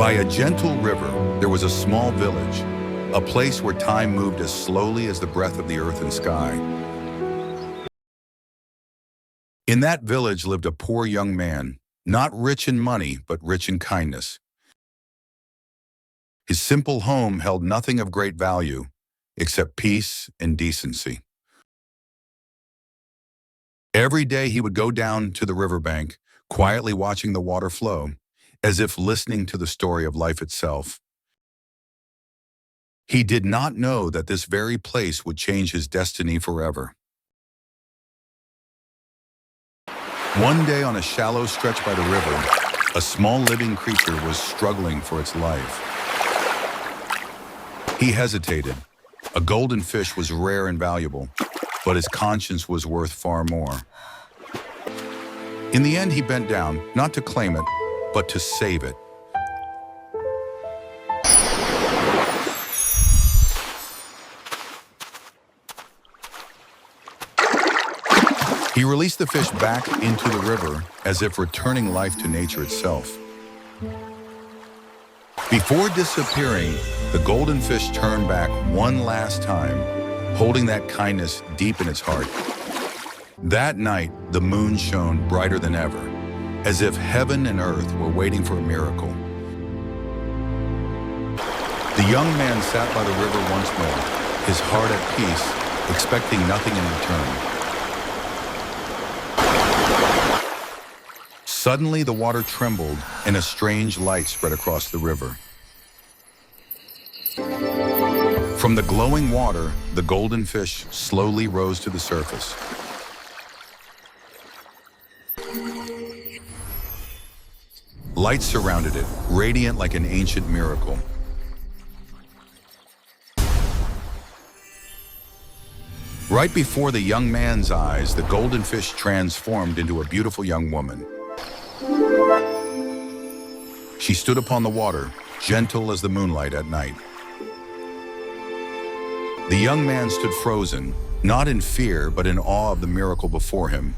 By a gentle river, there was a small village, a place where time moved as slowly as the breath of the earth and sky. In that village lived a poor young man, not rich in money, but rich in kindness. His simple home held nothing of great value, except peace and decency. Every day he would go down to the riverbank, quietly watching the water flow, as if listening to the story of life itself. He did not know that this very place would change his destiny forever. One day on a shallow stretch by the river, a small living creature was struggling for its life. He hesitated. A golden fish was rare and valuable, but his conscience was worth far more. In the end, he bent down, not to claim it, but to save it. He released the fish back into the river as if returning life to nature itself. Before disappearing, the golden fish turned back one last time, holding that kindness deep in its heart. That night, the moon shone brighter than ever, as if heaven and earth were waiting for a miracle. The young man sat by the river once more, his heart at peace, expecting nothing in return. Suddenly, the water trembled, and a strange light spread across the river. From the glowing water, the golden fish slowly rose to the surface. Light surrounded it, radiant like an ancient miracle. Right before the young man's eyes, the golden fish transformed into a beautiful young woman. She stood upon the water, gentle as the moonlight at night. The young man stood frozen, not in fear, but in awe of the miracle before him.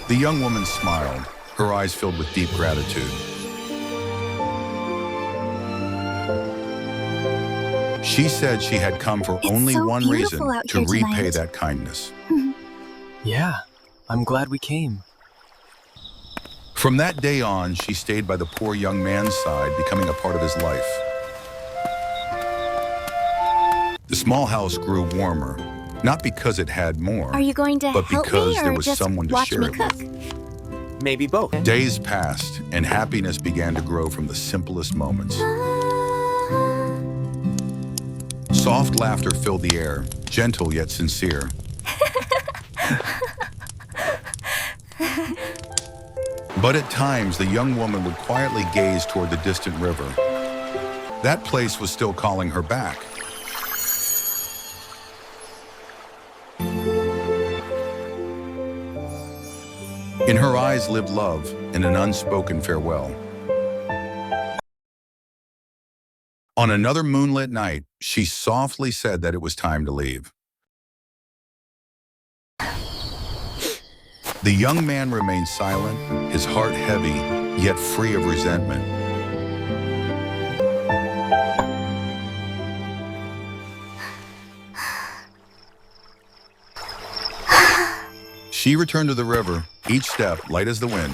The young woman smiled, her eyes filled with deep gratitude. She said she had come for only one reason, to repay that kindness. Yeah, I'm glad we came. From that day on, she stayed by the poor young man's side, becoming a part of his life. The small house grew warmer, not because it had more, Are you going to but help because me there or was just someone to watch share me it cook? with. Maybe both. Days passed, and happiness began to grow from the simplest moments. Soft laughter filled the air, gentle yet sincere. But at times, the young woman would quietly gaze toward the distant river. That place was still calling her back. In her eyes lived love and an unspoken farewell. On another moonlit night, she softly said that it was time to leave. The young man remained silent, his heart heavy, yet free of resentment. She returned to the river, each step light as the wind.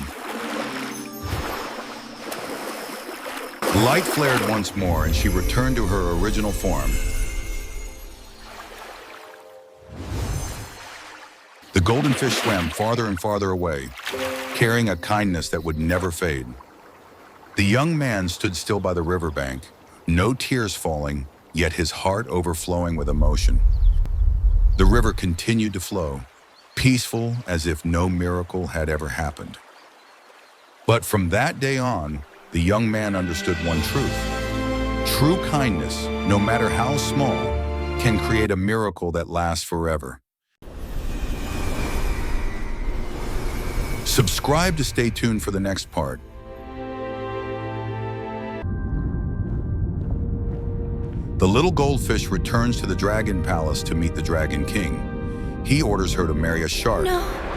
Light flared once more, and she returned to her original form. The golden fish swam farther and farther away, carrying a kindness that would never fade. The young man stood still by the riverbank, no tears falling, yet his heart overflowing with emotion. The river continued to flow, peaceful as if no miracle had ever happened. But from that day on, the young man understood one truth. True kindness, no matter how small, can create a miracle that lasts forever. Subscribe to stay tuned for the next part. The little goldfish returns to the dragon palace to meet the Dragon King. He orders her to marry a shark. No.